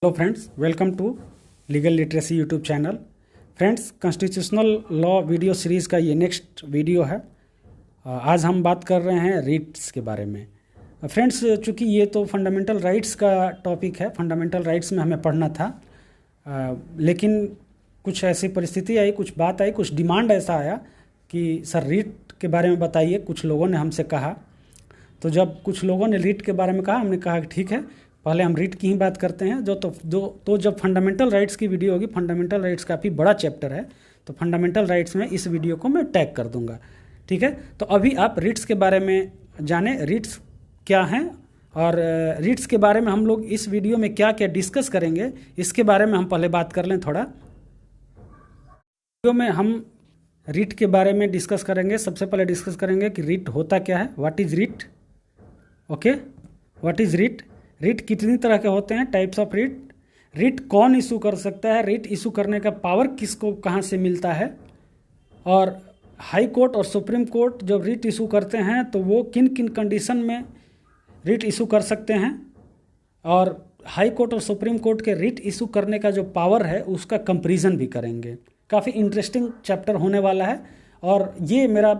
Hello friends, welcome to legal literacy YouTube channel. Friends, constitutional law video series का ये next video है। आज हम बात कर रहे हैं रीट्स के बारे में। फ्रेंड्स, चूँकि ये तो फंडामेंटल राइट्स का टॉपिक है, फंडामेंटल राइट्स में हमें पढ़ना था, लेकिन कुछ ऐसी परिस्थिति आई, कुछ बात आई, कुछ डिमांड ऐसा आया कि सर रीट के बारे में बताइए। कुछ लोगों ने हमसे कहा, तो जब कुछ लोगों ने रीट के बारे में कहा, हमने कहा कि ठीक है, पहले हम रीट की ही बात करते हैं। तो जब फंडामेंटल राइट्स की वीडियो होगी, फंडामेंटल राइट्स काफ़ी बड़ा चैप्टर है, तो फंडामेंटल राइट्स में इस वीडियो को मैं टैग कर दूंगा। ठीक है, तो अभी आप रीट्स के बारे में जानें, रीट्स क्या हैं और रीट्स के बारे में हम लोग इस वीडियो में क्या क्या डिस्कस करेंगे, इसके बारे में हम पहले बात कर लें थोड़ा। वीडियो में हम रीट के बारे में डिस्कस करेंगे। सबसे पहले डिस्कस करेंगे कि रीट होता क्या है, what is writ. Okay, what is writ. Writ कितनी तरह के होते हैं, टाइप्स ऑफ रीट। रीट कौन इशू कर सकता है, रीट इशू करने का पावर किसको कहाँ से मिलता है, और हाई कोर्ट और सुप्रीम कोर्ट जब रीट इशू करते हैं तो वो किन किन कंडीशन में रीट इशू कर सकते हैं, और हाई कोर्ट और सुप्रीम कोर्ट के रीट इशू करने का जो पावर है उसका कंपैरिजन भी करेंगे। काफ़ी इंटरेस्टिंग चैप्टर होने वाला है, और ये मेरा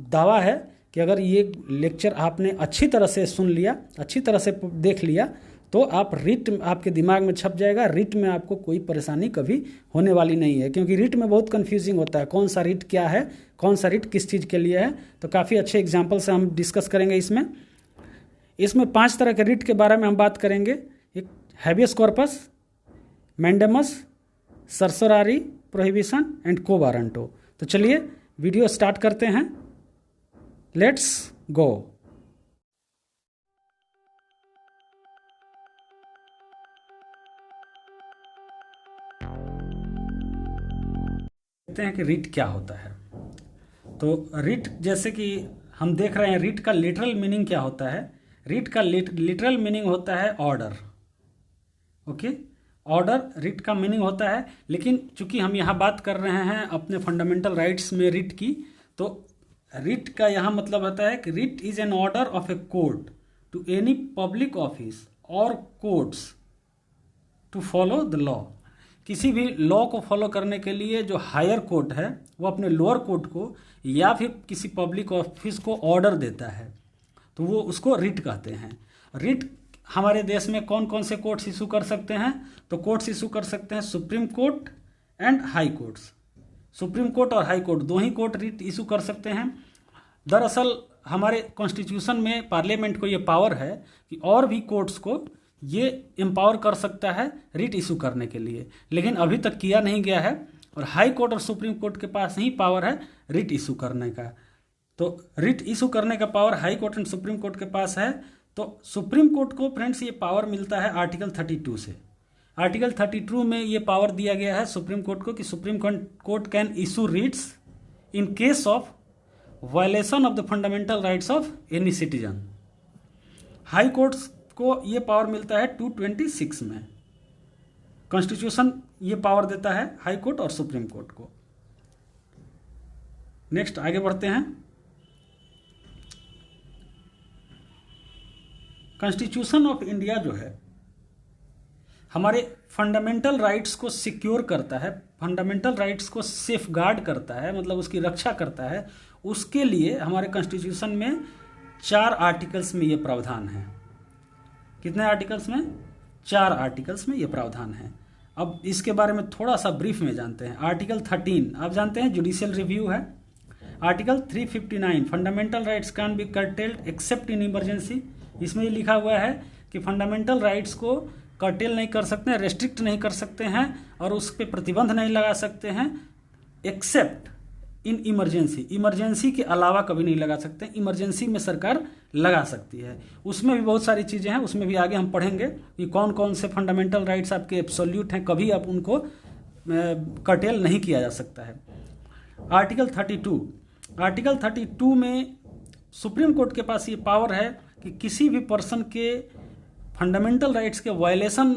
दावा है कि अगर ये लेक्चर आपने अच्छी तरह से सुन लिया, अच्छी तरह से देख लिया, तो आप रीट आपके दिमाग में छप जाएगा। रीट में आपको कोई परेशानी कभी होने वाली नहीं है, क्योंकि रीट में बहुत कन्फ्यूजिंग होता है, कौन सा रीट क्या है, कौन सा रीट किस चीज़ के लिए है। तो काफ़ी अच्छे एग्जाम्पल से हम डिस्कस करेंगे। इसमें 5 तरह के रीट के बारे में हम बात करेंगे। एक habeas corpus, mandamus, certiorari, prohibition and quo warranto. तो चलिए वीडियो स्टार्ट करते हैं। Let's go. देखते हैं कि रीट क्या होता है। तो रीट, जैसे कि हम देख रहे हैं, रीट का लिटरल मीनिंग क्या होता है। रीट का लिटरल मीनिंग होता है ऑर्डर। ओके, ऑर्डर रीट का मीनिंग होता है। लेकिन चूंकि हम यहाँ बात कर रहे हैं अपने फंडामेंटल राइट्स में रीट की, तो रीट का यहाँ मतलब होता है कि writ is an order of a court to any public office और courts to follow the law. किसी भी लॉ को फॉलो करने के लिए जो हायर कोर्ट है वो अपने लोअर कोर्ट को या फिर किसी पब्लिक ऑफिस को ऑर्डर देता है, तो वो उसको रीट कहते हैं। रीट हमारे देश में कौन कौन से कोर्ट्स इशू कर सकते हैं, तो कोर्ट्स इशू कर सकते हैं supreme court and high courts. Supreme court और हाई कोर्ट, दो ही कोर्ट रीट इशू कर सकते हैं। दरअसल हमारे कॉन्स्टिट्यूशन में पार्लियामेंट को ये पावर है कि और भी कोर्ट्स को ये एम्पावर कर सकता है रीट इशू करने के लिए, लेकिन अभी तक किया नहीं गया है, और हाई कोर्ट और सुप्रीम कोर्ट के पास ही पावर है रीट इशू करने का। तो रीट इशू करने का power high court and supreme court के पास है। तो सुप्रीम कोर्ट को फ्रेंड्स ये पावर मिलता है आर्टिकल 32 से। आर्टिकल 32 में ये पावर दिया गया है सुप्रीम कोर्ट को कि supreme court can issue रीट्स in case of violation of the fundamental rights of any citizen. High courts को ये पावर मिलता है 226 में। कॉन्स्टिट्यूशन ये पावर देता है हाई कोर्ट और सुप्रीम कोर्ट को। नेक्स्ट आगे बढ़ते हैं। कॉन्स्टिट्यूशन ऑफ इंडिया जो है हमारे फंडामेंटल राइट्स को सिक्योर करता है, फंडामेंटल राइट्स को सेफगार्ड करता है, मतलब उसकी रक्षा करता है। उसके लिए हमारे कॉन्स्टिट्यूशन में 4 आर्टिकल्स में ये प्रावधान है। कितने आर्टिकल्स में? 4 आर्टिकल्स में ये प्रावधान है। अब इसके बारे में थोड़ा सा ब्रीफ में जानते हैं। आर्टिकल 13 आप जानते हैं जुडिशियल रिव्यू है। Article 359 fundamental rights can be curtailed accept in emergency. इसमें ये लिखा हुआ है कि फंडामेंटल राइट्स को कर्टेल नहीं कर सकते हैं, रेस्ट्रिक्ट नहीं कर सकते हैं, और उस पर प्रतिबंध नहीं लगा सकते हैं एक्सेप्ट इन इमरजेंसी। इमरजेंसी के अलावा कभी नहीं लगा सकते। इमरजेंसी में सरकार लगा सकती है। उसमें भी बहुत सारी चीज़ें हैं, उसमें भी आगे हम पढ़ेंगे कि कौन कौन से फंडामेंटल राइट्स आपके एब्सोल्यूट हैं, कभी आप उनको कर्टेल नहीं किया जा सकता है। आर्टिकल 32 में सुप्रीम कोर्ट के पास ये पावर है कि किसी भी पर्सन के फंडामेंटल राइट्स के वायलेशन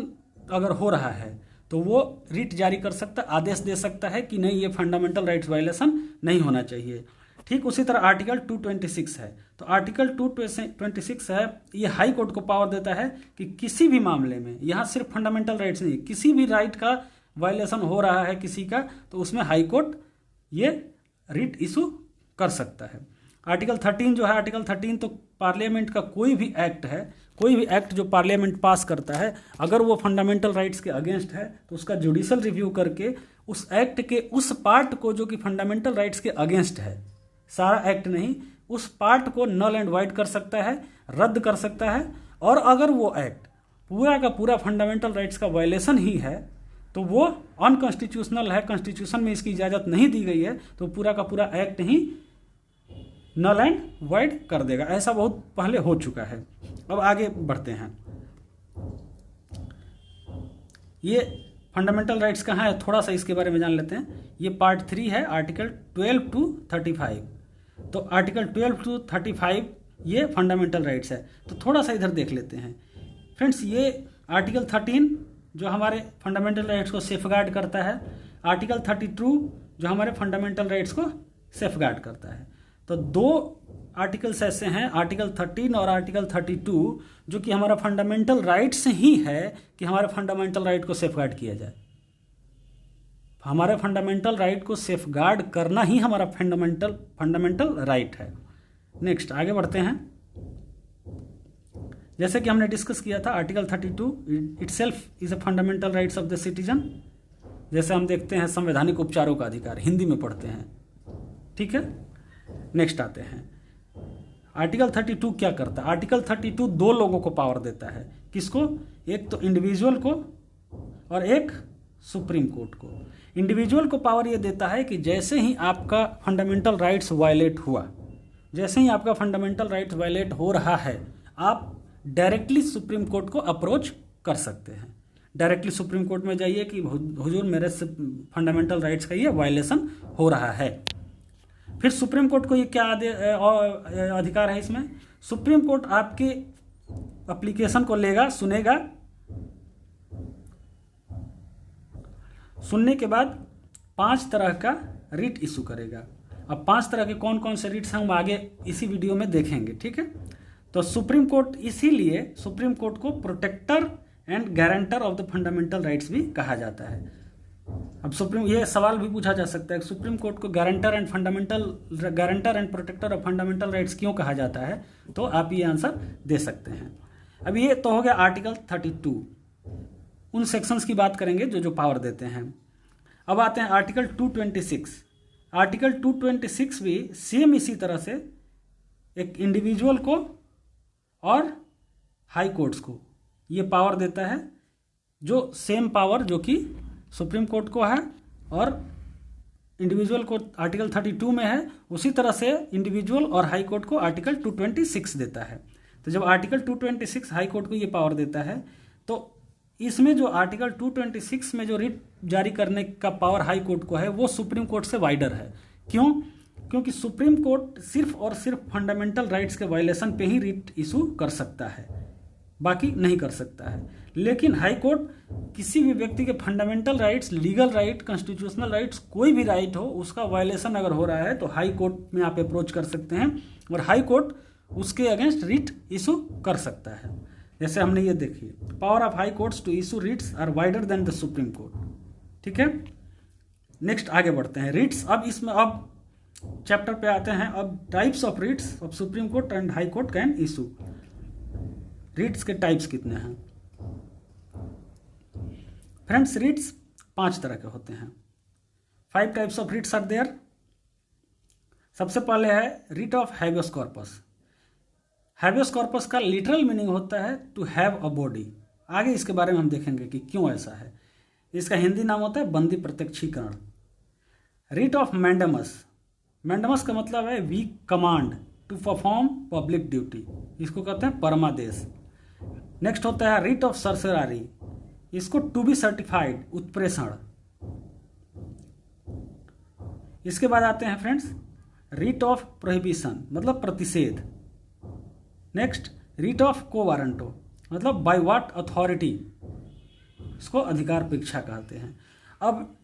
अगर हो रहा है तो वो रीट जारी कर सकता है, आदेश दे सकता है कि नहीं, ये फंडामेंटल राइट्स वायलेशन नहीं होना चाहिए। ठीक उसी तरह आर्टिकल 226 है। तो आर्टिकल 226 है, ये हाई कोर्ट को पावर देता है कि किसी भी मामले में, यहाँ सिर्फ फंडामेंटल राइट्स नहीं, किसी भी राइट का वायलेशन हो रहा है किसी का, तो उसमें हाई कोर्ट ये रिट इशू कर सकता है। आर्टिकल 13 जो है, आर्टिकल 13 तो पार्लियामेंट का कोई भी एक्ट है, कोई भी एक्ट जो पार्लियामेंट पास करता है, अगर वो फंडामेंटल राइट्स के अगेंस्ट है तो उसका जुडिशल रिव्यू करके उस एक्ट के उस पार्ट को जो कि फंडामेंटल राइट्स के अगेंस्ट है, सारा एक्ट नहीं, उस पार्ट को नल एंड वाइड कर सकता है, रद्द कर सकता है। और अगर वो एक्ट पूरा का पूरा फंडामेंटल राइट्स का वायलेशन ही है तो वो अनकॉन्स्टिट्यूशनल है, कॉन्स्टिट्यूशन में इसकी इजाज़त नहीं दी गई है, तो पूरा का पूरा एक्ट ही नल एंड वाइड कर देगा। ऐसा बहुत पहले हो चुका है। अब आगे बढ़ते हैं। ये फंडामेंटल राइट्स कहाँ है, थोड़ा सा इसके बारे में जान लेते हैं। ये पार्ट 3 है, आर्टिकल 12 to 35। तो आर्टिकल 12 to 35 ये फंडामेंटल राइट्स है। तो थोड़ा सा इधर देख लेते हैं फ्रेंड्स। ये आर्टिकल 13 जो हमारे फंडामेंटल राइट्स को सेफगार्ड करता है, आर्टिकल 32 जो हमारे फंडामेंटल राइट्स को सेफगार्ड करता है। तो दो आर्टिकल्स ऐसे हैं, आर्टिकल 13 और आर्टिकल 32, जो कि हमारा फंडामेंटल राइट्स ही है कि हमारे फंडामेंटल राइट को सेफगार्ड किया जाए। हमारे फंडामेंटल राइट को सेफगार्ड करना ही हमारा फंडामेंटल राइट है। नेक्स्ट आगे बढ़ते हैं। जैसे कि हमने डिस्कस किया था, article 32 itself is a fundamental rights of the citizen. जैसे हम देखते हैं संवैधानिक उपचारों का अधिकार, हिंदी में पढ़ते हैं, ठीक है। नेक्स्ट आते हैं, आर्टिकल 32 क्या करता है। आर्टिकल 32 दो लोगों को पावर देता है। किसको? एक तो इंडिविजुअल को और एक सुप्रीम कोर्ट को। इंडिविजुअल को पावर ये देता है कि जैसे ही आपका फंडामेंटल राइट्स वायलेट हुआ, जैसे ही आपका फंडामेंटल राइट्स वायलेट हो रहा है, आप डायरेक्टली सुप्रीम कोर्ट को अप्रोच कर सकते हैं। डायरेक्टली सुप्रीम कोर्ट में जाइए कि हुजूर मेरे से फंडामेंटल राइट्स का ये वायलेशन हो रहा है। फिर सुप्रीम कोर्ट को ये क्या अधिकार है इसमें? सुप्रीम कोर्ट आपके एप्लीकेशन को लेगा, सुनेगा, सुनने के बाद 5 तरह का रिट इशू करेगा। अब 5 तरह के कौन कौन से रिट्स हैं हम आगे इसी वीडियो में देखेंगे, ठीक है। तो सुप्रीम कोर्ट, इसीलिए सुप्रीम कोर्ट को protector and guarantor of the fundamental rights भी कहा जाता है। अब ये सवाल भी पूछा जा सकता है, सुप्रीम कोर्ट को guarantor and protector of fundamental rights क्यों कहा जाता है? तो आप ये आंसर दे सकते हैं। अब ये तो हो गया आर्टिकल 32, उन सेक्शंस की बात करेंगे जो पावर देते हैं। अब आते हैं आर्टिकल 226। आर्टिकल 226 भी सेम इसी तरह से एक इंडिविजुअल को और हाई कोर्ट्स को ये पावर देता है, जो सेम पावर जो कि सुप्रीम कोर्ट को है और इंडिविजुअल को आर्टिकल 32 में है, उसी तरह से इंडिविजुअल और हाई कोर्ट को आर्टिकल 226 देता है। तो जब आर्टिकल 226 हाई कोर्ट को ये पावर देता है, तो इसमें जो आर्टिकल 226 में जो रिट जारी करने का पावर हाई कोर्ट को है, वो सुप्रीम कोर्ट से वाइडर है। क्यों? क्योंकि सुप्रीम कोर्ट सिर्फ और सिर्फ फंडामेंटल राइट्स के वायलेशन पे ही रिट इशू कर सकता है, बाकी नहीं कर सकता है। लेकिन हाई कोर्ट किसी भी व्यक्ति के fundamental rights, legal right, constitutional rights, कोई भी राइट हो, उसका वायलेशन अगर हो रहा है तो हाई कोर्ट में आप अप्रोच कर सकते हैं और हाई कोर्ट उसके अगेंस्ट रिट इशू कर सकता है। जैसे हमने ये देखी, power of high courts to issue writs are wider than the supreme court, ठीक है। नेक्स्ट आगे बढ़ते हैं, रिट्स। अब इसमें अब चैप्टर पे आते हैं। अब types of writs of supreme court and high court can issue. Writs के टाइप्स कितने हैं फ्रेंड्स? रिट्स 5 तरह के होते हैं। 5 types of writs are there. सबसे पहले है writ of habeas corpus. Habeas corpus का लिटरल मीनिंग होता है टू हैव अ बॉडी। आगे इसके बारे में हम देखेंगे कि क्यों ऐसा है। इसका हिंदी नाम होता है बंदी प्रत्यक्षीकरण। Writ of mandamus. मैंडेमस का मतलब है we command to perform public duty, इसको कहते हैं परमादेश। नेक्स्ट होता है रिट ऑफ सरसरारी, इसको टू बी सर्टिफाइड, उत्प्रेषण। इसके बाद आते हैं फ्रेंड्स रिट ऑफ प्रोहिबिशन, मतलब प्रतिषेध। Next writ of quo warranto, मतलब बाय व्हाट अथॉरिटी, इसको अधिकार परीक्षा कहते हैं। अब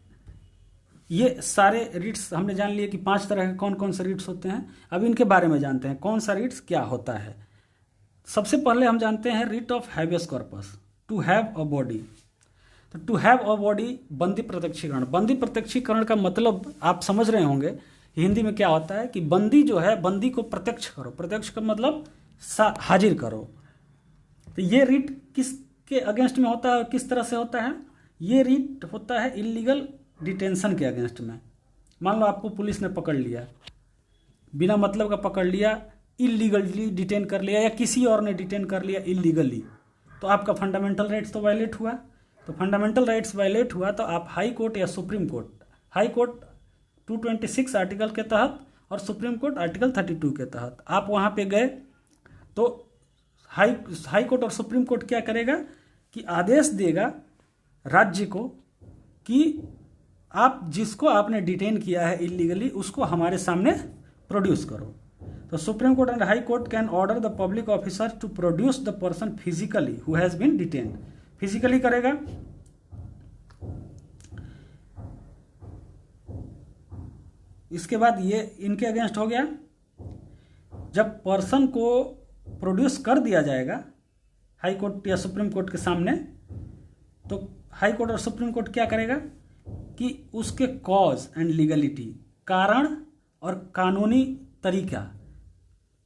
ये सारे रिट्स हमने जान लिए कि 5 तरह के कौन कौन से रिट्स होते हैं। अब इनके बारे में जानते हैं कौन सा रिट्स क्या होता है। सबसे पहले हम जानते हैं writ of habeas corpus, to have a body. तो टू हैव अ बॉडी, बंदी प्रत्यक्षीकरण। बंदी प्रत्यक्षीकरण का मतलब आप समझ रहे होंगे हिंदी में क्या होता है कि बंदी जो है, बंदी को प्रत्यक्ष करो। प्रत्यक्ष का मतलब हाजिर करो। तो ये रिट किसके अगेंस्ट में होता है और किस तरह से होता है? ये रिट होता है इलीगल डिटेंशन के अगेंस्ट में। मान लो आपको पुलिस ने पकड़ लिया, बिना मतलब का पकड़ लिया, इलीगली डिटेन कर लिया, या किसी और ने डिटेन कर लिया इलीगली, तो आपका फंडामेंटल राइट्स तो वायलेट हुआ। तो फंडामेंटल राइट्स वायलेट हुआ तो आप हाई कोर्ट या supreme court, high court 226 article के तहत और सुप्रीम कोर्ट आर्टिकल 32 के तहत आप वहाँ पे गए, तो हाई कोर्ट और सुप्रीम कोर्ट क्या करेगा कि आदेश देगा राज्य को कि आप जिसको आपने डिटेन किया है इलीगली उसको हमारे सामने प्रोड्यूस करो। तो supreme court and high court can order the public officer to produce the person physically who has been detained. Physically करेगा। इसके बाद ये इनके अगेंस्ट हो गया। जब पर्सन को प्रोड्यूस कर दिया जाएगा हाई कोर्ट या सुप्रीम कोर्ट के सामने, तो हाई कोर्ट और सुप्रीम कोर्ट क्या करेगा कि उसके कॉज एंड लीगलिटी, कारण और कानूनी तरीका,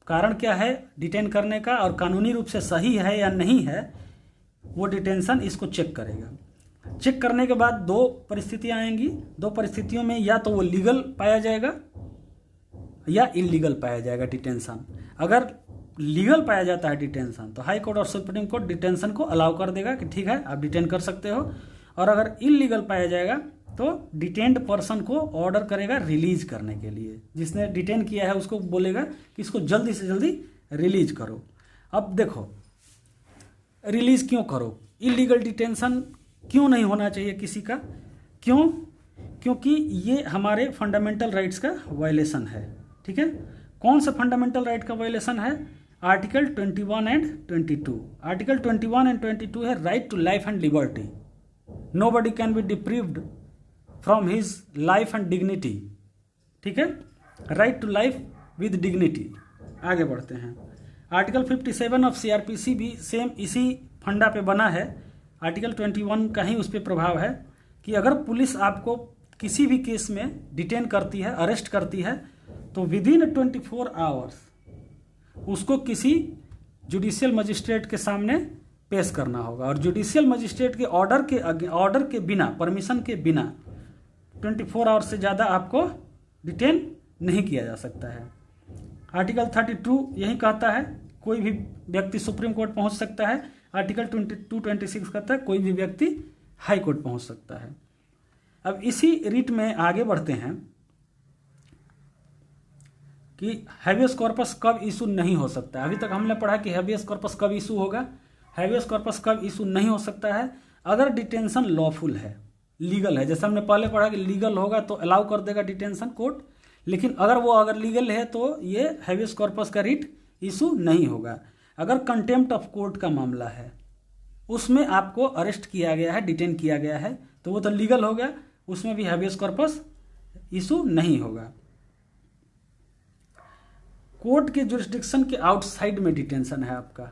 कारण क्या है डिटेन करने का और कानूनी रूप से सही है या नहीं है, वो डिटेंशन इसको चेक करेगा। चेक करने के बाद 2 परिस्थितियां आएंगी। 2 परिस्थितियों में या तो वो लीगल पाया जाएगा या इलीगल पाया जाएगा डिटेंशन। अगर लीगल पाया जाता है डिटेंशन तो हाई कोर्ट और सुप्रीम कोर्ट डिटेंशन को अलाउ कर देगा कि ठीक है आप डिटेन कर सकते हो, और अगर इलीगल पाया जाएगा तो डिटेन्ड पर्सन को ऑर्डर करेगा रिलीज करने के लिए। जिसने डिटेन किया है उसको बोलेगा कि इसको जल्दी से जल्दी रिलीज करो। अब देखो रिलीज क्यों करो, इलीगल डिटेंशन क्यों नहीं होना चाहिए किसी का? क्यों? क्योंकि ये हमारे फंडामेंटल राइट्स का वायलेशन है। ठीक है, कौन सा फंडामेंटल राइट का वायलेशन है? Article 21 and 22। आर्टिकल 21 एंड 22 है right to life and liberty. Nobody can be deprived from his life and dignity. ठीक है, right to life with dignity. आगे बढ़ते हैं। आर्टिकल 57 ऑफ सीआरपीसी भी सेम इसी फंडा पे बना है। आर्टिकल 21 का ही उस पर प्रभाव है कि अगर पुलिस आपको किसी भी केस में डिटेन करती है, अरेस्ट करती है, तो विदिन 24 आवर्स उसको किसी जुडिशियल मजिस्ट्रेट के सामने पेश करना होगा। और जुडिशियल मजिस्ट्रेट के ऑर्डर के बिना, परमिशन के बिना 24 आवर्स से ज़्यादा आपको डिटेन नहीं किया जा सकता है। आर्टिकल 32 यही कहता है कोई भी व्यक्ति सुप्रीम कोर्ट पहुंच सकता है। आर्टिकल 226 कहता है कोई भी व्यक्ति हाई कोर्ट पहुंच सकता है। अब इसी रिट में आगे बढ़ते हैं कि हैबियस कॉर्पस कब इशू नहीं हो सकता है। अभी तक हमने पढ़ा कि हैबियस कॉर्पस कब इशू होगा। हैबियस कॉर्पस कब इशू नहीं हो सकता है? अगर डिटेंशन लॉफुल है, लीगल है। जैसे हमने पहले पढ़ा कि लीगल होगा तो अलाउ कर देगा डिटेंशन कोर्ट, लेकिन अगर लीगल है तो ये हैबियस कॉर्पस का रिट इशू नहीं होगा। अगर कंटेम्प्ट ऑफ कोर्ट का मामला है, उसमें आपको अरेस्ट किया गया है, डिटेन किया गया है, तो वो तो लीगल हो गया, उसमें भी हैबियस कॉर्पस इशू नहीं होगा। कोर्ट के जुरिस्डिक्शन के आउटसाइड में डिटेंशन है आपका,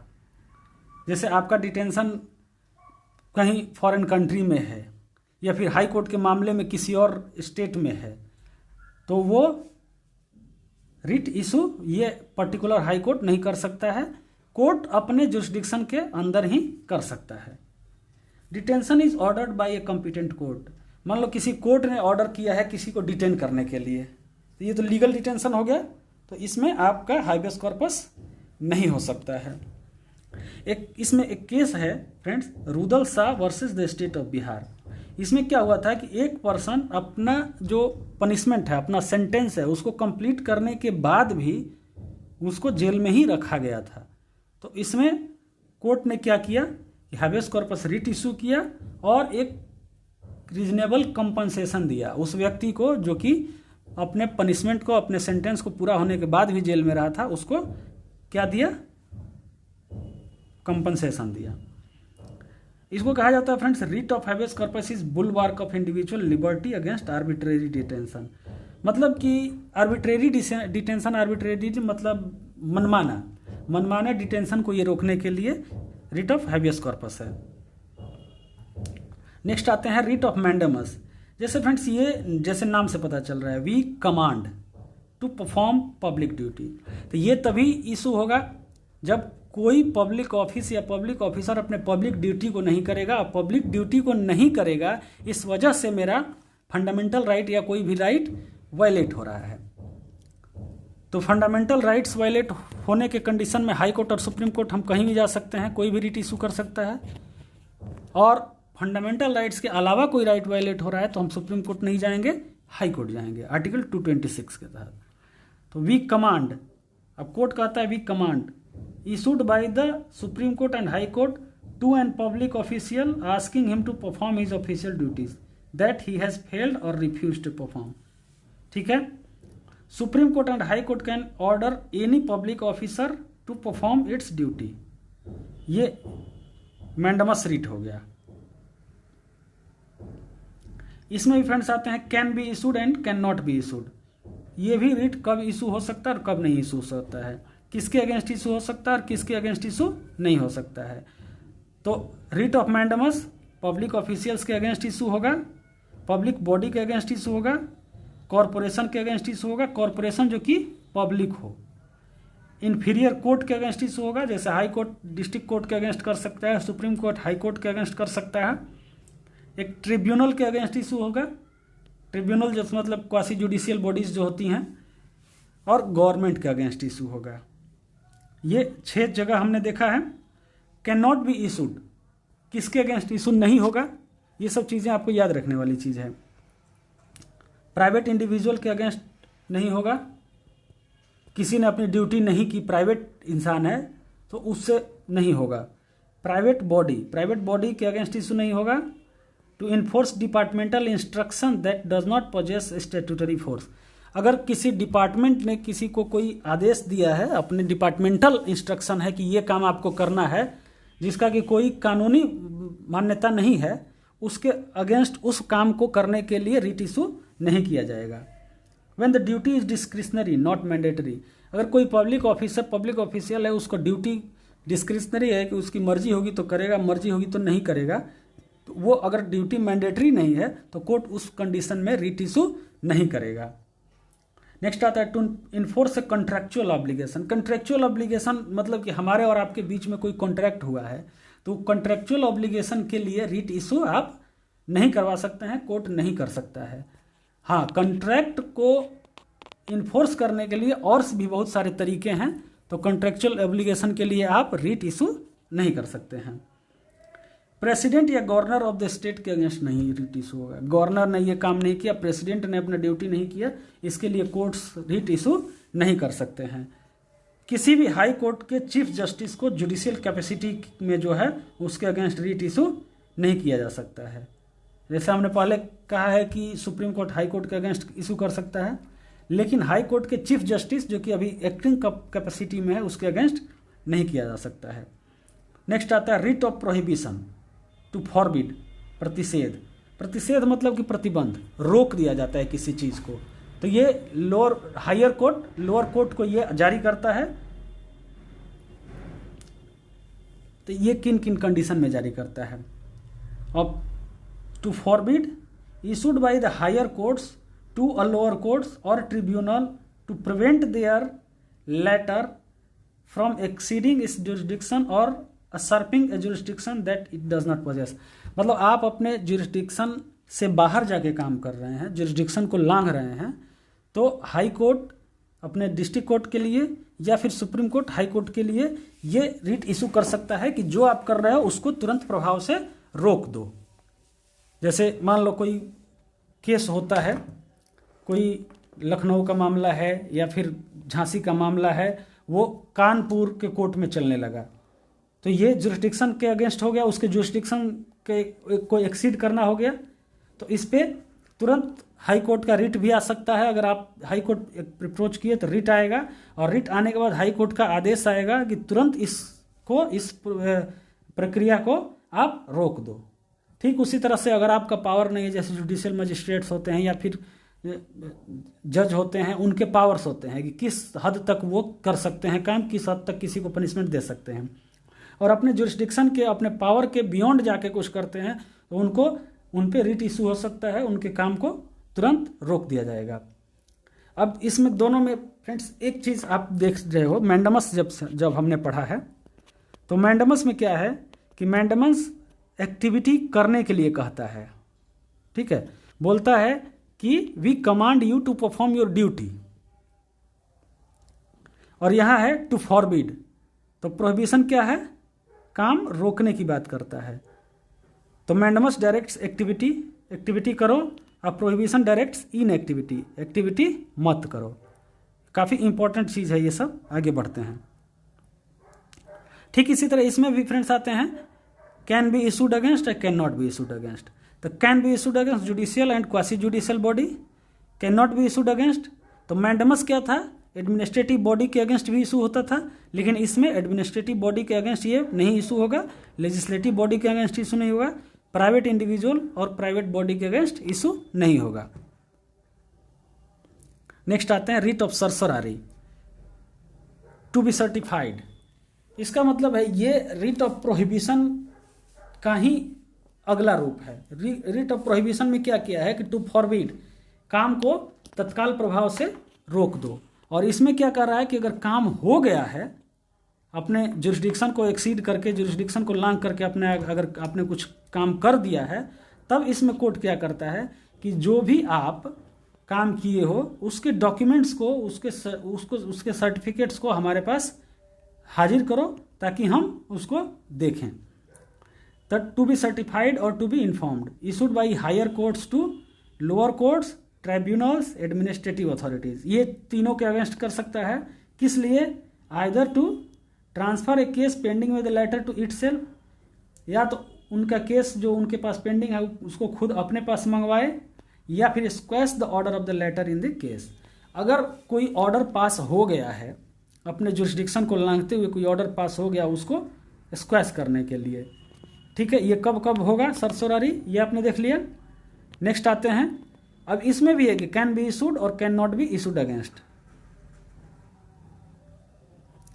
जैसे आपका डिटेंशन कहीं फॉरेन कंट्री में है या फिर हाई कोर्ट के मामले में किसी और स्टेट में है, तो वो रिट इशू ये पर्टिकुलर हाई कोर्ट नहीं कर सकता है। कोर्ट अपने जुरिस्डिक्शन के अंदर ही कर सकता है। Detention is ordered bye a competent court. मान लो किसी कोर्ट ने ऑर्डर किया है किसी को डिटेन करने के लिए, तो ये तो लीगल डिटेंशन हो गया, तो इसमें आपका हैबियस कॉर्पस नहीं हो सकता है। इसमें एक केस है friends, Rudal Shah versus the state of Bihar. इसमें क्या हुआ था कि एक पर्सन अपना जो पनिशमेंट है, अपना सेंटेंस है, उसको कंप्लीट करने के बाद भी उसको जेल में ही रखा गया था। तो इसमें कोर्ट ने क्या किया कि हैबियस कॉर्पस रिट इशू किया और एक रीजनेबल कंपनसेशन दिया उस व्यक्ति को जो कि अपने पनिशमेंट को, अपने सेंटेंस को पूरा होने के बाद भी जेल में रहा था। उसको क्या दिया? कंपनसेशन दिया। इसको कहा जाता है friends writ of habeas corpus is bulwark of individual liberty against arbitrary detention. मतलब कि आर्बिट्रेरी डिटेंशन मतलब मनमाना डिटेंशन को ये रोकने के लिए रिट ऑफ हैबियस कॉर्पस है। नेक्स्ट आते हैं रिट ऑफ मैंडेमस। जैसे फ्रेंड्स ये जैसे नाम से पता चल रहा है we command to perform public duty, तो ये तभी इशू होगा जब कोई पब्लिक ऑफिस या पब्लिक ऑफिसर अपने पब्लिक ड्यूटी को नहीं करेगा। और पब्लिक ड्यूटी को नहीं करेगा इस वजह से मेरा फंडामेंटल राइट या कोई भी राइट वायलेट हो रहा है। तो फंडामेंटल राइट्स वायलेट होने के कंडीशन में हाई कोर्ट और सुप्रीम कोर्ट हम कहीं भी जा सकते हैं, कोई भी रिट इशू कर सकता है। और फंडामेंटल राइट्स के अलावा कोई राइट वायलेट हो रहा है तो हम सुप्रीम कोर्ट नहीं जाएंगे, हाई कोर्ट जाएंगे आर्टिकल 226 के तहत। तो वी कमांड, अब कोर्ट कहता है we command issued by the Supreme Court and High Court to an public official asking him to perform his official duties that he has failed or refused to perform। ठीक है, Supreme Court and High Court can order any public officer to perform its duty। ये mandamus writ हो गया। इसमें भी friends आते हैं can be issued and can not be issued. ये भी रिट कब इशू हो सकता है और कब नहीं इशू हो सकता है, किसके अगेंस्ट इशू हो सकता है और किसके अगेंस्ट इशू नहीं हो सकता है। तो writ of mandamus public officials के अगेंस्ट इशू होगा, पब्लिक बॉडी के अगेंस्ट इशू होगा, कॉरपोरेशन के अगेंस्ट इशू होगा, कॉरपोरेशन जो कि पब्लिक हो। इन्फीरियर कोर्ट के अगेंस्ट इशू होगा, जैसे हाई कोर्ट डिस्ट्रिक्ट कोर्ट के अगेंस्ट कर सकता है, सुप्रीम कोर्ट हाई कोर्ट के अगेंस्ट कर सकता है। एक ट्रिब्यूनल के अगेंस्ट इशू होगा, ट्रिब्यूनल जो मतलब क्वासी जुडिशियल बॉडीज जो होती हैं, और गवर्नमेंट के अगेंस्ट इशू होगा। ये 6 जगह हमने देखा है। कैन नॉट बी इशूड, किसके अगेंस्ट इशू नहीं होगा, ये सब चीज़ें आपको याद रखने वाली चीज़ है। प्राइवेट इंडिविजुअल के अगेंस्ट नहीं होगा, किसी ने अपनी ड्यूटी नहीं की, प्राइवेट इंसान है तो उससे नहीं होगा। प्राइवेट बॉडी के अगेंस्ट इशू नहीं होगा। To enforce departmental instruction that does not possess statutory force, अगर किसी डिपार्टमेंट ने किसी को कोई आदेश दिया है, अपने डिपार्टमेंटल इंस्ट्रक्शन है कि ये काम आपको करना है, जिसका कि कोई कानूनी मान्यता नहीं है, उसके अगेंस्ट उस काम को करने के लिए रिट इशू नहीं किया जाएगा। When the duty is discretionary not mandatory, अगर कोई पब्लिक ऑफिशियल है, उसको ड्यूटी डिस्क्रिशनरी है कि उसकी मर्जी होगी तो करेगा, मर्जी होगी तो नहीं करेगा, तो वो अगर ड्यूटी मैंडेटरी नहीं है तो कोर्ट उस कंडीशन में रिट इशू नहीं करेगा। नेक्स्ट आता है to enforce a contractual obligation. Contractual obligation मतलब कि हमारे और आपके बीच में कोई कॉन्ट्रैक्ट हुआ है, तो कॉन्ट्रैक्चुअल ऑब्लिगेशन के लिए रिट इशू आप नहीं करवा सकते हैं, कोर्ट नहीं कर सकता है। हाँ, कॉन्ट्रैक्ट को इन्फोर्स करने के लिए और भी बहुत सारे तरीके हैं, तो कॉन्ट्रैक्चुअल ऑब्लिगेशन के लिए आप रिट इशू नहीं कर सकते हैं। प्रेसिडेंट या गवर्नर ऑफ द स्टेट के अगेंस्ट नहीं रिट इशू होगा। गवर्नर ने ये काम नहीं किया, प्रेसिडेंट ने अपना ड्यूटी नहीं किया, इसके लिए कोर्ट्स रिट इशू नहीं कर सकते हैं। किसी भी हाई कोर्ट के चीफ जस्टिस को जुडिशियल कैपेसिटी में जो है उसके अगेंस्ट रिट इशू नहीं किया जा सकता है। जैसे हमने पहले कहा है कि सुप्रीम कोर्ट हाई कोर्ट के अगेंस्ट इशू कर सकता है, लेकिन हाई कोर्ट के चीफ जस्टिस जो कि अभी एक्टिंग कैपेसिटी में है उसके अगेंस्ट नहीं किया जा सकता है। नेक्स्ट आता है writ of prohibition to forbid, प्रतिषेध मतलब कि प्रतिबंध, रोक दिया जाता है किसी चीज को, तो ये लोअर कोर्ट को ये जारी करता है। तो ये किन किन कंडीशन में जारी करता है। अब to forbid issued by the higher courts to a lower courts और tribunal to prevent their latter from exceeding its jurisdiction और usurping a jurisdiction that it does not possess. मतलब आप अपने जुरिस्डिक्शन से बाहर जाके काम कर रहे हैं, जुरिस्डिक्शन को लांघ रहे हैं, तो हाई कोर्ट अपने डिस्ट्रिक्ट कोर्ट के लिए या फिर सुप्रीम कोर्ट हाई कोर्ट के लिए ये रिट इशू कर सकता है कि जो आप कर रहे हो उसको तुरंत प्रभाव से रोक दो। जैसे मान लो कोई केस होता है, कोई लखनऊ का मामला है या फिर झांसी का मामला है, वो कानपुर के कोर्ट में चलने लगा, तो ये जुरिस्डिक्शन के अगेंस्ट हो गया, उसके जुरिस्डिक्शन के को एक्सीड करना हो गया, तो इस पे तुरंत हाई कोर्ट का रिट भी आ सकता है। अगर आप हाई कोर्ट अप्रोच किए तो रिट आएगा, और रिट आने के बाद हाई कोर्ट का आदेश आएगा कि तुरंत इस प्रक्रिया को आप रोक दो। ठीक उसी तरह से अगर आपका पावर नहीं है, जैसे जुडिशियल मजिस्ट्रेट्स होते हैं या फिर जज होते हैं, उनके पावर्स होते हैं कि किस हद तक वो कर सकते हैं काम, किस हद तक किसी को पनिशमेंट दे सकते हैं, और अपने जुरिस्डिक्शन के, अपने पावर के बियॉन्ड जाके कुछ करते हैं तो उनको, उन पे रिट इशू हो सकता है, उनके काम को तुरंत रोक दिया जाएगा। अब इसमें दोनों में फ्रेंड्स एक चीज़ आप देख रहे हो, मैंडेमस जब हमने पढ़ा है तो मैंडेमस में क्या है कि मैंडेमस एक्टिविटी करने के लिए कहता है, ठीक है, बोलता है कि we command you to perform your duty, और यहां है टू फॉरबिड, तो प्रोहिबिशन क्या है, काम रोकने की बात करता है। तो मैंडेमस डायरेक्ट्स एक्टिविटी, एक्टिविटी करो, अब प्रोहिबिशन डायरेक्ट्स इनएक्टिविटी, एक्टिविटी मत करो। काफ़ी इंपॉर्टेंट चीज़ है ये सब, आगे बढ़ते हैं। ठीक इसी तरह इसमें भी फ्रेंड्स आते हैं, कैन बी इशूड अगेंस्ट और can not be issued against. तो can be issued against judicial and quasi judicial body, can not be issued against. तो मैंडेमस क्या था, एडमिनिस्ट्रेटिव बॉडी के अगेंस्ट भी इशू होता था, लेकिन इसमें एडमिनिस्ट्रेटिव बॉडी के अगेंस्ट ये नहीं इशू होगा, लेजिस्लेटिव बॉडी के अगेंस्ट इशू नहीं होगा, प्राइवेट इंडिविजुअल और प्राइवेट बॉडी के अगेंस्ट इशू नहीं होगा। नेक्स्ट आते हैं writ of certiorari, to be certified. इसका मतलब है ये रिट ऑफ प्रोहिबिशन का ही अगला रूप है। रिट ऑफ प्रोहिबिशन में क्या किया है कि टू फॉरबिड, काम को तत्काल प्रभाव से रोक दो, और इसमें क्या कर रहा है कि अगर काम हो गया है, अपने जुरिस्डिक्शन को एक्सीड करके, जुरिस्डिक्शन को लांघ करके अपने, अगर आपने कुछ काम कर दिया है, तब इसमें कोर्ट क्या करता है कि जो भी आप काम किए हो उसके डॉक्यूमेंट्स को, उसके सर्टिफिकेट्स को हमारे पास हाजिर करो ताकि हम उसको देखें। तो टू बी सर्टिफाइड और to be informed, issued by higher courts to lower courts, tribunals, administrative authorities, ये तीनों के अगेंस्ट कर सकता है। किस लिए, either to transfer a case pending with latter to itself, या तो उनका केस जो उनके पास पेंडिंग है उसको खुद अपने पास मंगवाए, या फिर squash the order of the latter in the case. अगर कोई ऑर्डर पास हो गया है, अपने जुरिस्डिक्शन को लांघते हुए कोई ऑर्डर पास हो गया, उसको स्क्वैश करने के लिए, ठीक है। ये कब कब होगा सरसरारी, ये आपने देख लिया। नेक्स्ट आते हैं, अब इसमें भी है कि कैन बी इशूड और can not be issued against.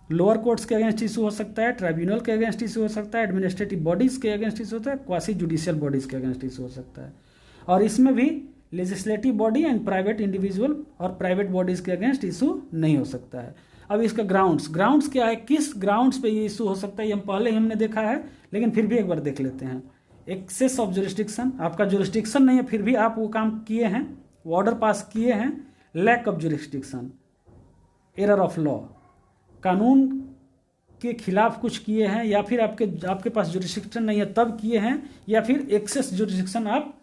Lower courts के अगेंस्ट इशू हो सकता है, ट्राइब्यूनल के अगेंस्ट इशू हो सकता है, एडमिनिस्ट्रेटिव बॉडीज के अगेंस्ट इशू होता है, क्वासी जुडिशियल बॉडीज के अगेंस्ट इशू हो सकता है, और इसमें भी legislative body and private individual और प्राइवेट बॉडीज के अगेंस्ट इशू नहीं हो सकता है। अब इसका ग्राउंड्स क्या है, किस ग्राउंड्स पे ये इशू हो सकता है, ये हम पहले ही हमने देखा है, लेकिन फिर भी एक बार देख लेते हैं। एक्सेस ऑफ जुरिस्डिक्शन, आपका जुरिस्डिक्शन नहीं है फिर भी आप वो काम किए हैं, वो ऑर्डर पास किए हैं। Lack of jurisdiction, error of law, कानून के खिलाफ कुछ किए हैं, या फिर आपके पास जुरिस्डिक्शन नहीं है तब किए हैं, या फिर एक्सेस जुरिस्डिक्शन आप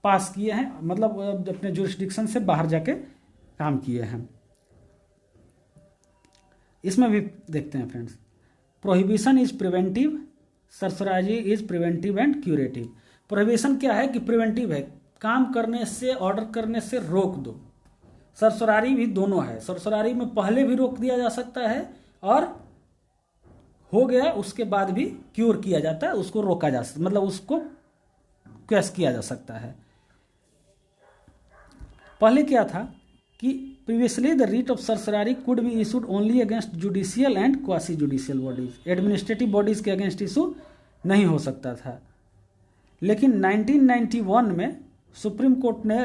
पास किए हैं, मतलब अपने जुरिस्डिक्शन से बाहर जाके काम किए हैं। इसमें भी देखते हैं friends, prohibition is preventive, certiorari is preventive and curative. Prohibition क्या है कि प्रिवेंटिव है, काम करने से, ऑर्डर करने से रोक दो। सरसरारी भी दोनों है, सरसरारी में पहले भी रोक दिया जा सकता है और हो गया उसके बाद भी क्यूर किया जाता है, उसको रोका जा सकता, मतलब उसको क्वेश किया जा सकता है। पहले क्या था कि previously the writ of certiorari could be issued only against judicial and quasi judicial bodies, administrative bodies के अगेंस्ट इशू नहीं हो सकता था। लेकिन 1991 में सुप्रीम कोर्ट ने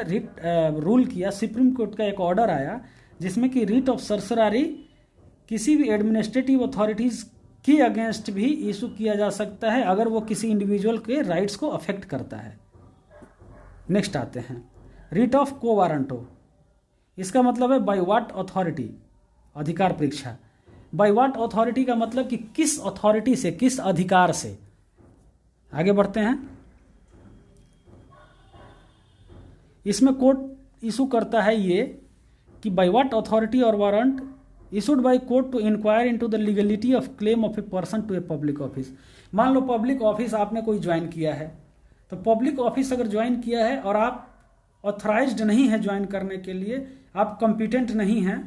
रूल किया, सुप्रीम कोर्ट का एक ऑर्डर आया जिसमें कि रिट ऑफ सरसरारी किसी भी एडमिनिस्ट्रेटिव अथॉरिटीज के अगेंस्ट भी इशू किया जा सकता है अगर वो किसी इंडिविजुअल के राइट्स को अफेक्ट करता है। नेक्स्ट आते हैं, रिट ऑफ को वारंटो, इसका मतलब है बाय व्हाट अथॉरिटी, अधिकार परीक्षा। बाय व्हाट अथॉरिटी का मतलब कि किस अथॉरिटी से, किस अधिकार से। आगे बढ़ते हैं, इसमें कोर्ट इशू करता है ये कि बाय व्हाट अथॉरिटी और warrant issued by court to inquire into the legality of claim of a person to a public office. मान लो पब्लिक ऑफिस आपने कोई ज्वाइन किया है, तो पब्लिक ऑफिस अगर ज्वाइन किया है और आप ऑथराइज्ड नहीं है ज्वाइन करने के लिए, आप कॉम्पिटेंट नहीं हैं,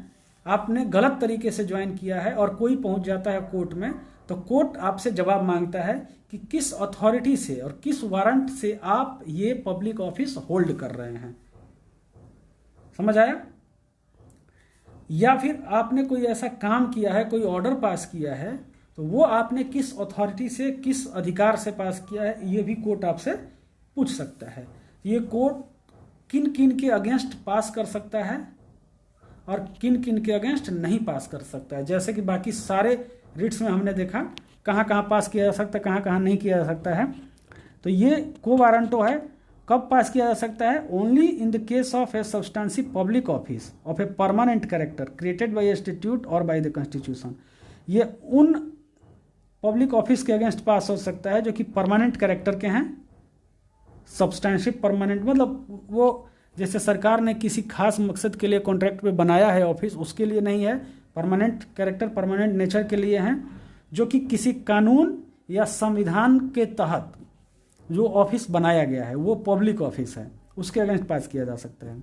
आपने गलत तरीके से ज्वाइन किया है और कोई पहुंच जाता है कोर्ट में, तो कोर्ट आपसे जवाब मांगता है कि किस अथॉरिटी से और किस वारंट से आप ये पब्लिक ऑफिस होल्ड कर रहे हैं। समझ आया? या फिर आपने कोई ऐसा काम किया है, कोई ऑर्डर पास किया है, तो वो आपने किस अथॉरिटी से, किस अधिकार से पास किया है, ये भी कोर्ट आपसे पूछ सकता है। ये कोर्ट किन किन के अगेंस्ट पास कर सकता है और किन किन के अगेंस्ट नहीं पास कर सकता है। जैसे कि बाकी सारे रिट्स में हमने देखा कहाँ कहाँ पास किया जा सकता है, कहाँ कहाँ नहीं किया जा सकता है। तो ये को वारंटो है, कब पास किया जा सकता है? Only in the case of A substantive public office of a permanent character created by A statute और बाय द कॉन्स्टिट्यूशन। ये उन पब्लिक ऑफिस के अगेंस्ट पास हो सकता है जो कि परमानेंट कैरेक्टर के हैं। सब्सटेंसिव परमानेंट मतलब वो जैसे सरकार ने किसी खास मकसद के लिए कॉन्ट्रैक्ट में बनाया है ऑफिस, उसके लिए नहीं है। परमानेंट कैरेक्टर, परमानेंट नेचर के लिए हैं, जो कि किसी कानून या संविधान के तहत जो ऑफिस बनाया गया है वो पब्लिक ऑफिस है, उसके अगेंस्ट पास किया जा सकता है।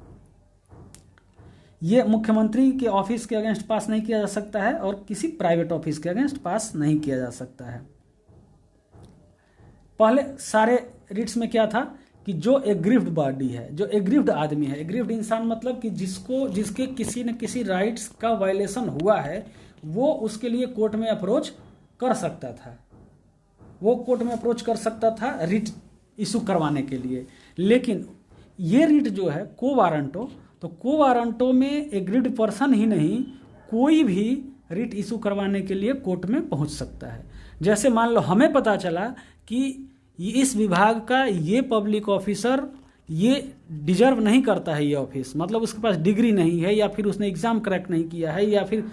ये मुख्यमंत्री के ऑफिस के अगेंस्ट पास नहीं किया जा सकता है और किसी प्राइवेट ऑफिस के अगेंस्ट पास नहीं किया जा सकता है। पहले सारे रिट्स में क्या था कि जो एग्रीव्ड बॉडी है, जो एग्रीव्ड आदमी है, एग्रीव्ड इंसान मतलब कि जिसके किसी न किसी राइट्स का वायलेशन हुआ है, वो उसके लिए कोर्ट में अप्रोच कर सकता था। वो कोर्ट में अप्रोच कर सकता था रिट इशू करवाने के लिए। लेकिन ये रिट जो है को वारंटो, तो को वारंटो में एग्रीड पर्सन ही नहीं, कोई भी रिट इशू करवाने के लिए कोर्ट में पहुंच सकता है। जैसे मान लो हमें पता चला कि इस विभाग का ये पब्लिक ऑफिसर ये डिजर्व नहीं करता है ये ऑफिस, मतलब उसके पास डिग्री नहीं है, या फिर उसने एग्जाम क्रैक नहीं किया है, या फिर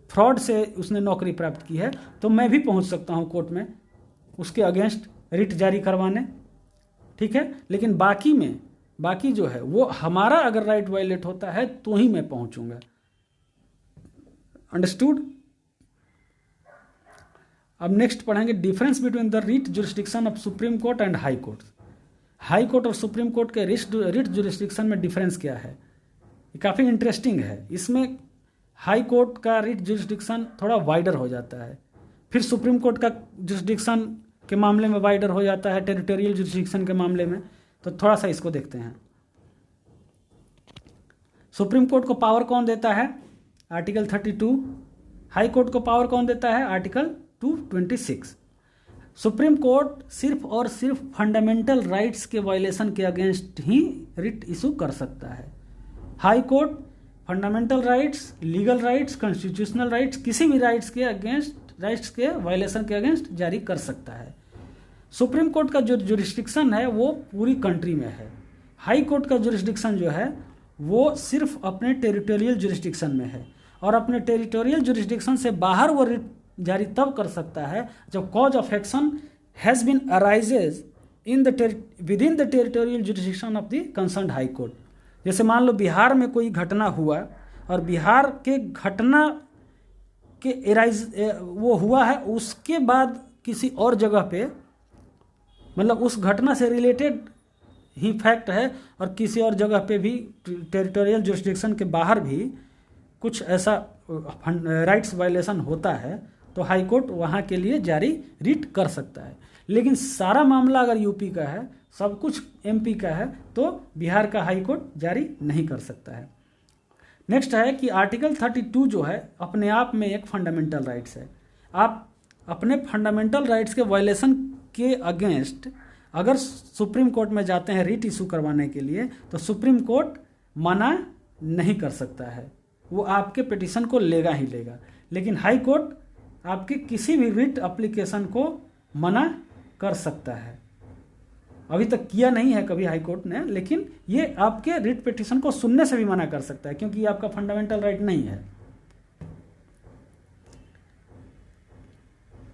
फ्रॉड से उसने नौकरी प्राप्त की है, तो मैं भी पहुंच सकता हूं कोर्ट में उसके अगेंस्ट रिट जारी करवाने। ठीक है, लेकिन बाकी जो है वो हमारा अगर राइट वायलेट होता है तो ही मैं पहुंचूंगा। अंडरस्टूड? अब नेक्स्ट पढ़ेंगे difference between the writ jurisdiction of supreme court and high court. High court और सुप्रीम कोर्ट के रिट जुरिस्डिक्शन में डिफरेंस क्या है, ये काफ़ी इंटरेस्टिंग है। इसमें हाई कोर्ट का रिट जुरिस्डिक्शन थोड़ा वाइडर हो जाता है, फिर सुप्रीम कोर्ट का जुरिस्डिक्शन के मामले में वाइडर हो जाता है टेरिटोरियल जुरिस्डिक्शन के मामले में। तो थोड़ा सा इसको देखते हैं। सुप्रीम कोर्ट को पावर कौन देता है? आर्टिकल 32। हाई कोर्ट को पावर कौन देता है? आर्टिकल 226। सुप्रीम कोर्ट सिर्फ और सिर्फ फंडामेंटल राइट्स के वायलेशन के अगेंस्ट ही रिट इशू कर सकता है। High court fundamental rights, legal rights, constitutional rights, किसी भी राइट्स के वायलेशन के अगेंस्ट जारी कर सकता है। सुप्रीम कोर्ट का जो जुरिस्डिक्शन है वो पूरी कंट्री में है। हाई कोर्ट का जुरिस्डिक्शन जो है वो सिर्फ अपने टेरिटोरियल जुरिस्डिक्शन में है, और अपने टेरिटोरियल जुरिस्डिक्शन से बाहर वो रिट जारी तब कर सकता है जब cause of action has been arises within the territorial jurisdiction of the concerned high court. जैसे मान लो बिहार में कोई घटना हुआ और बिहार के घटना के वो हुआ है, उसके बाद किसी और जगह पे, मतलब उस घटना से रिलेटेड ही फैक्ट है और किसी और जगह पे भी टेरिटोरियल जुरिस्डिक्शन के बाहर भी कुछ ऐसा राइट्स वायलेशन होता है, तो हाई कोर्ट वहाँ के लिए जारी रिट कर सकता है। लेकिन सारा मामला अगर यूपी का है, सब कुछ एमपी का है, तो बिहार का हाई कोर्ट जारी नहीं कर सकता है। नेक्स्ट है कि आर्टिकल 32 जो है अपने आप में एक फंडामेंटल राइट्स है। आप अपने फंडामेंटल राइट्स के वायलेशन के अगेंस्ट अगर सुप्रीम कोर्ट में जाते हैं रिट इशू करवाने के लिए, तो सुप्रीम कोर्ट मना नहीं कर सकता है, वो आपके पिटीशन को लेगा ही लेगा। लेकिन हाई कोर्ट आपके किसी भी रिट एप्लीकेशन को मना कर सकता है। अभी तक किया नहीं है कभी हाई कोर्ट ने, लेकिन ये आपके रिट पिटीशन को सुनने से भी मना कर सकता है, क्योंकि ये आपका फंडामेंटल राइट नहीं है।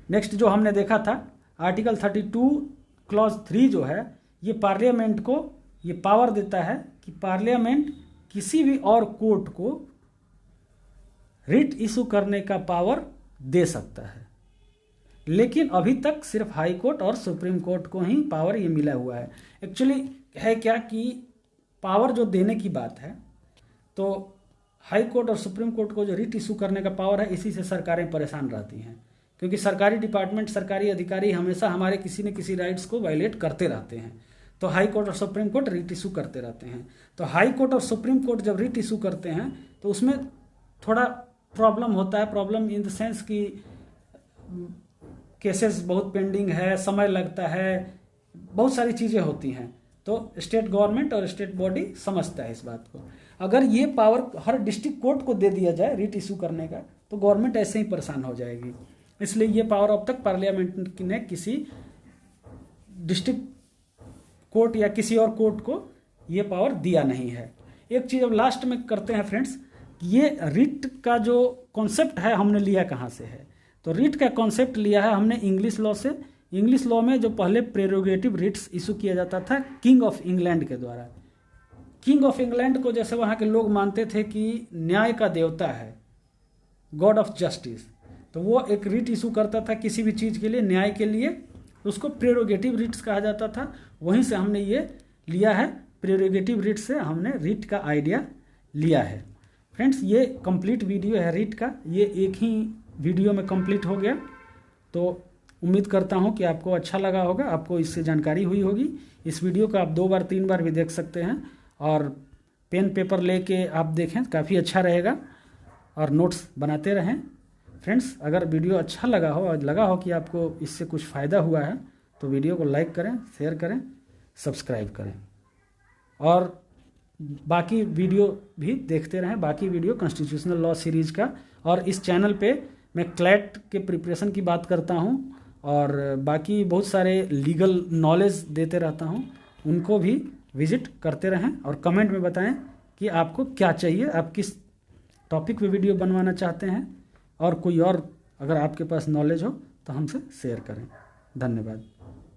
नेक्स्ट जो हमने देखा था आर्टिकल 32 क्लॉज 3 जो है, ये पार्लियामेंट को ये पावर देता है कि पार्लियामेंट किसी भी और कोर्ट को रिट इशू करने का पावर दे सकता है। लेकिन अभी तक सिर्फ हाई कोर्ट और सुप्रीम कोर्ट को ही पावर ये मिला हुआ है। एक्चुअली है क्या कि पावर जो देने की बात है, तो हाई कोर्ट और सुप्रीम कोर्ट को जो रिट इशू करने का पावर है, इसी से सरकारें परेशान रहती हैं क्योंकि सरकारी डिपार्टमेंट, सरकारी अधिकारी हमेशा हमारे किसी न किसी राइट्स को वायलेट करते रहते हैं। तो हाई कोर्ट और सुप्रीम कोर्ट रिट इशू करते रहते हैं। तो हाई कोर्ट और सुप्रीम कोर्ट जब रिट इशू करते हैं तो उसमें थोड़ा प्रॉब्लम होता है। प्रॉब्लम इन द सेंस कि केसेस बहुत पेंडिंग है, समय लगता है, बहुत सारी चीज़ें होती हैं। तो स्टेट गवर्नमेंट और स्टेट बॉडी समझता है इस बात को। अगर ये पावर हर डिस्ट्रिक्ट कोर्ट को दे दिया जाए रिट इशू करने का, तो गवर्नमेंट ऐसे ही परेशान हो जाएगी। इसलिए ये पावर अब तक पार्लियामेंट ने किसी डिस्ट्रिक्ट कोर्ट या किसी और कोर्ट को ये पावर दिया नहीं है। एक चीज़ अब लास्ट में करते हैं फ्रेंड्स, ये रिट का जो कॉन्सेप्ट है हमने लिया कहाँ से है। तो रिट का कॉन्सेप्ट लिया है हमने इंग्लिश लॉ से। इंग्लिश लॉ में जो पहले प्रेरोगेटिव रिट्स इशू किया जाता था किंग ऑफ इंग्लैंड के द्वारा। किंग ऑफ इंग्लैंड को जैसे वहाँ के लोग मानते थे कि न्याय का देवता है, गॉड ऑफ जस्टिस, तो वो एक रिट इशू करता था किसी भी चीज़ के लिए, न्याय के लिए, उसको प्रेरोगेटिव रिट्स कहा जाता था। वहीं से हमने ये लिया है, प्रेरोगेटिव रिट से हमने रिट का आइडिया लिया है। फ्रेंड्स, ये कंप्लीट वीडियो है रिट का, ये एक ही वीडियो में कंप्लीट हो गया। तो उम्मीद करता हूँ कि आपको अच्छा लगा होगा, आपको इससे जानकारी हुई होगी। इस वीडियो को आप 2 बार 3 बार भी देख सकते हैं और पेन पेपर लेके आप देखें, काफ़ी अच्छा रहेगा, और नोट्स बनाते रहें। फ्रेंड्स, अगर वीडियो अच्छा लगा हो और लगा हो कि आपको इससे कुछ फ़ायदा हुआ है तो वीडियो को लाइक करें, शेयर करें, सब्सक्राइब करें, और बाकी वीडियो भी देखते रहें। बाकी वीडियो कॉन्स्टिट्यूशनल लॉ सीरीज़ का, और इस चैनल पे मैं क्लैट के प्रिपरेशन की बात करता हूँ और बाकी बहुत सारे लीगल नॉलेज देते रहता हूँ। उनको भी विजिट करते रहें और कमेंट में बताएं कि आपको क्या चाहिए, आप किस टॉपिक पे वीडियो बनवाना चाहते हैं, और कोई और अगर आपके पास नॉलेज हो तो हमसे शेयर करें। धन्यवाद।